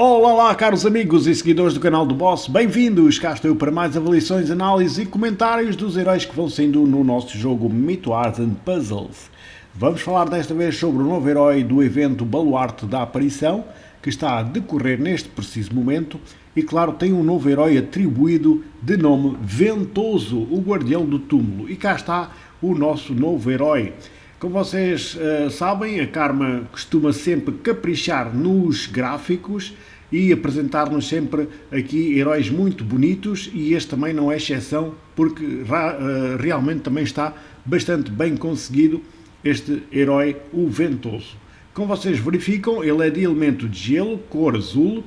Olá lá, caros amigos e seguidores do canal do Boss, bem-vindos! Cá estou eu para mais avaliações, análises e comentários dos heróis que vão saindo no nosso jogo Mito Art and Puzzles. Vamos falar desta vez sobre o novo herói do evento Baluarte da Aparição, que está a decorrer neste preciso momento, e claro, tem um novo herói atribuído de nome Ventoso, o Guardião do Túmulo. E cá está o nosso novo herói. Como vocês sabem, a Karma costuma sempre caprichar nos gráficos e apresentar-nos sempre aqui heróis muito bonitos, e este também não é exceção, porque realmente também está bastante bem conseguido este herói, o Ventoso. Como vocês verificam, ele é de elemento de gelo, cor azul,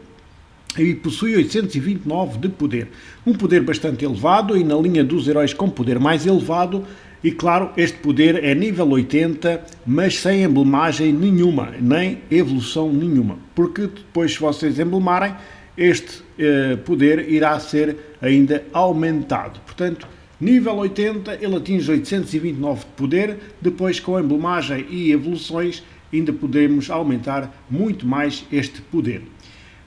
e possui 829 de poder. Um poder bastante elevado e na linha dos heróis com poder mais elevado. E claro, este poder é nível 80, mas sem emblemagem nenhuma, nem evolução nenhuma. Porque depois, se vocês emblemarem, este poder irá ser ainda aumentado. Portanto, nível 80, ele atinge 829 de poder. Depois, com a emblemagem e evoluções, ainda podemos aumentar muito mais este poder.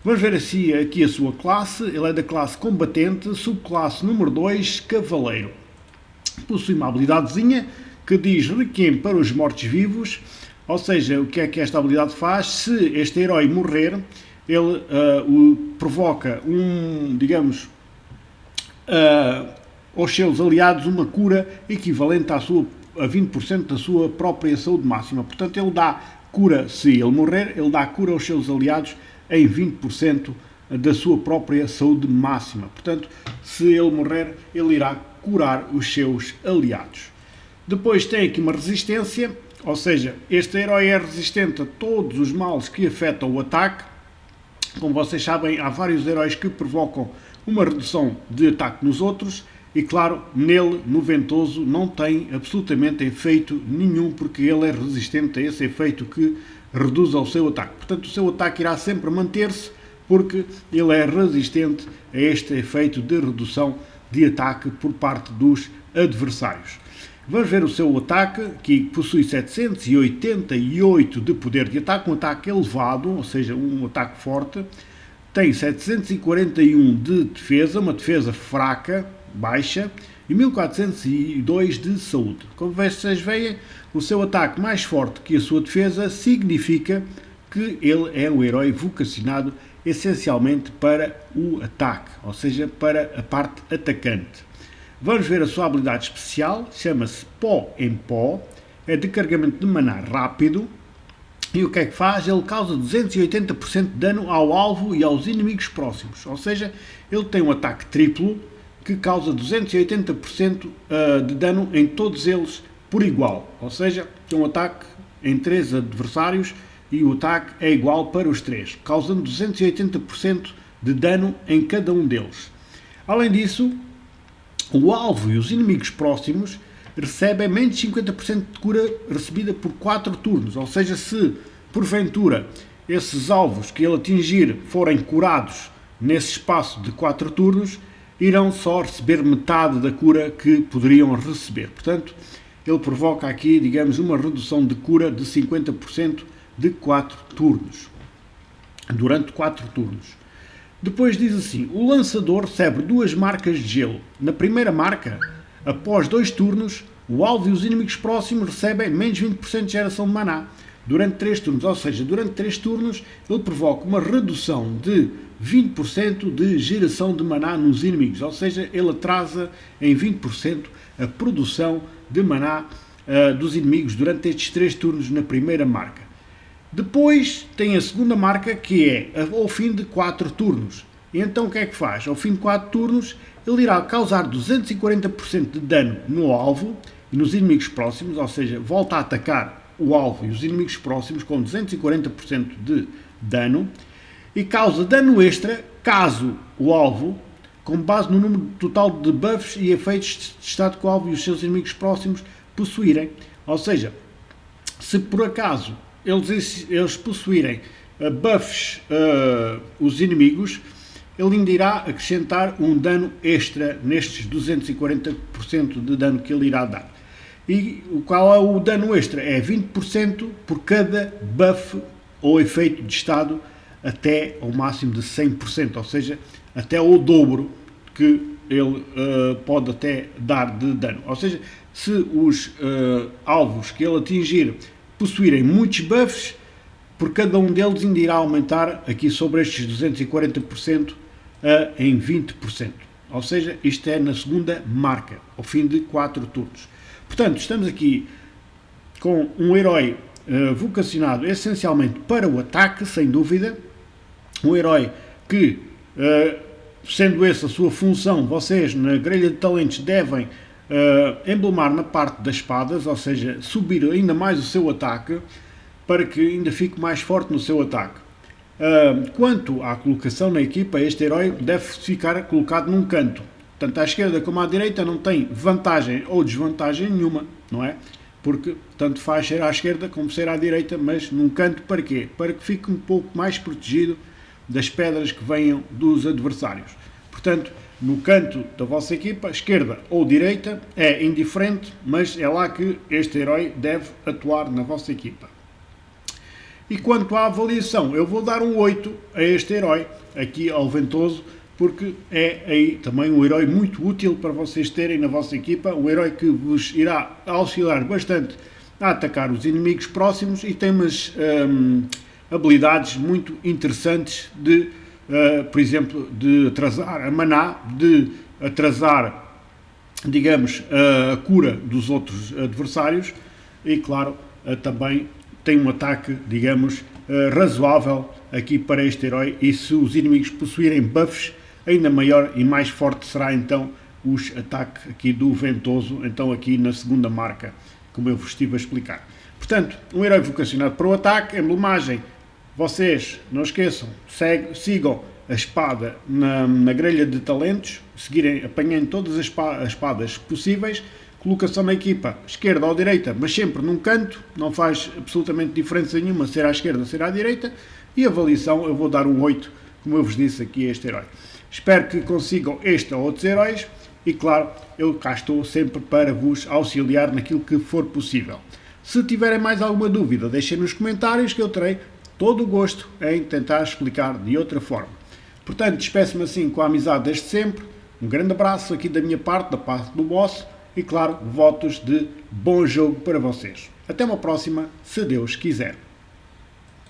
Vamos ver assim aqui a sua classe. Ele é da classe Combatente, subclasse número 2, Cavaleiro. Possui uma habilidadezinha que diz Requiem para os mortos-vivos, ou seja, o que é que esta habilidade faz? Se este herói morrer, ele provoca aos seus aliados uma cura equivalente a 20% da sua própria saúde máxima. Portanto, ele dá cura, se ele morrer, ele dá cura aos seus aliados em 20% da sua própria saúde máxima. Portanto, se ele morrer, ele irá curar os seus aliados. Depois tem aqui uma resistência, ou seja, este herói é resistente a todos os males que afetam o ataque. Como vocês sabem, há vários heróis que provocam uma redução de ataque nos outros, e claro, nele, no Ventoso, não tem absolutamente efeito nenhum, porque ele é resistente a esse efeito que reduz ao seu ataque. Portanto, o seu ataque irá sempre manter-se, porque ele é resistente a este efeito de redução de ataque por parte dos adversários. Vamos ver o seu ataque, que possui 788 de poder de ataque, um ataque elevado, ou seja, um ataque forte. Tem 741 de defesa, uma defesa fraca, baixa, e 1402 de saúde. Como vocês veem, o seu ataque mais forte que a sua defesa significa que ele é um herói vocacionado essencialmente para o ataque, ou seja, para a parte atacante. Vamos ver a sua habilidade especial, chama-se Pó em Pó, é de carregamento de maná rápido, e o que é que faz? Ele causa 280% de dano ao alvo e aos inimigos próximos, ou seja, ele tem um ataque triplo que causa 280% de dano em todos eles por igual, ou seja, tem um ataque em 3 adversários e o ataque é igual para os 3, causando 280% de dano em cada um deles. Além disso, o alvo e os inimigos próximos recebem menos de 50% de cura recebida por 4 turnos, ou seja, se porventura esses alvos que ele atingir forem curados nesse espaço de 4 turnos, irão só receber metade da cura que poderiam receber. Portanto, ele provoca aqui, digamos, uma redução de cura de 50% de 4 turnos, durante 4 turnos. Depois diz assim, o lançador recebe 2 marcas de gelo. Na primeira marca, após 2 turnos, o alvo e os inimigos próximos recebem menos 20% de geração de maná durante 3 turnos, ou seja, durante 3 turnos ele provoca uma redução de 20% de geração de maná nos inimigos, ou seja, ele atrasa em 20% a produção de maná dos inimigos durante estes 3 turnos na primeira marca. Depois tem a segunda marca, que é ao fim de 4 turnos. E então o que é que faz? Ao fim de 4 turnos, ele irá causar 240% de dano no alvo e nos inimigos próximos, ou seja, volta a atacar o alvo e os inimigos próximos com 240% de dano, e causa dano extra caso o alvo, com base no número total de buffs e efeitos de estado que o alvo e os seus inimigos próximos possuírem. Ou seja, se por acaso eles possuírem buffs, os inimigos, ele ainda irá acrescentar um dano extra nestes 240% de dano que ele irá dar. E qual é o dano extra? É 20% por cada buff ou efeito de estado até ao máximo de 100%, ou seja, até o dobro que ele pode até dar de dano. Ou seja, se os alvos que ele atingir possuírem muitos buffs, por cada um deles ainda irá aumentar aqui sobre estes 240% em 20%. Ou seja, isto é na segunda marca, ao fim de 4 turnos. Portanto, estamos aqui com um herói vocacionado essencialmente para o ataque, sem dúvida. Um herói que, sendo essa a sua função, vocês na grelha de talentos devem emblemar na parte das espadas, ou seja, subir ainda mais o seu ataque, para que ainda fique mais forte no seu ataque. Quanto à colocação na equipa, este herói deve ficar colocado num canto. Tanto à esquerda como à direita não tem vantagem ou desvantagem nenhuma, não é? Porque tanto faz ser à esquerda como ser à direita, mas num canto para quê? Para que fique um pouco mais protegido das pedras que venham dos adversários. Portanto, no canto da vossa equipa, esquerda ou direita, é indiferente, mas é lá que este herói deve atuar na vossa equipa. E quanto à avaliação, eu vou dar um 8 a este herói, aqui ao Ventoso, porque é aí também um herói muito útil para vocês terem na vossa equipa, um herói que vos irá auxiliar bastante a atacar os inimigos próximos e tem umas habilidades muito interessantes de, por exemplo, de atrasar a maná, de atrasar, digamos, a cura dos outros adversários e, claro, também tem um ataque, digamos, razoável aqui para este herói e se os inimigos possuírem buffs, ainda maior e mais forte será então os ataques aqui do Ventoso, então aqui na segunda marca, como eu vos estive a explicar. Portanto, um herói vocacionado para o ataque, emblemagem, vocês não esqueçam, sigam a espada na grelha de talentos, apanhando todas as espadas possíveis, colocação na equipa, esquerda ou direita, mas sempre num canto, não faz absolutamente diferença nenhuma ser à esquerda ou ser à direita, e avaliação eu vou dar um 8, como eu vos disse aqui a este herói. Espero que consigam este ou outros heróis, e claro, eu cá estou sempre para vos auxiliar naquilo que for possível. Se tiverem mais alguma dúvida, deixem nos comentários que eu terei todo o gosto em tentar explicar de outra forma. Portanto, despeço-me assim com a amizade desde sempre, um grande abraço aqui da minha parte, da parte do boss, e claro, votos de bom jogo para vocês. Até uma próxima, se Deus quiser.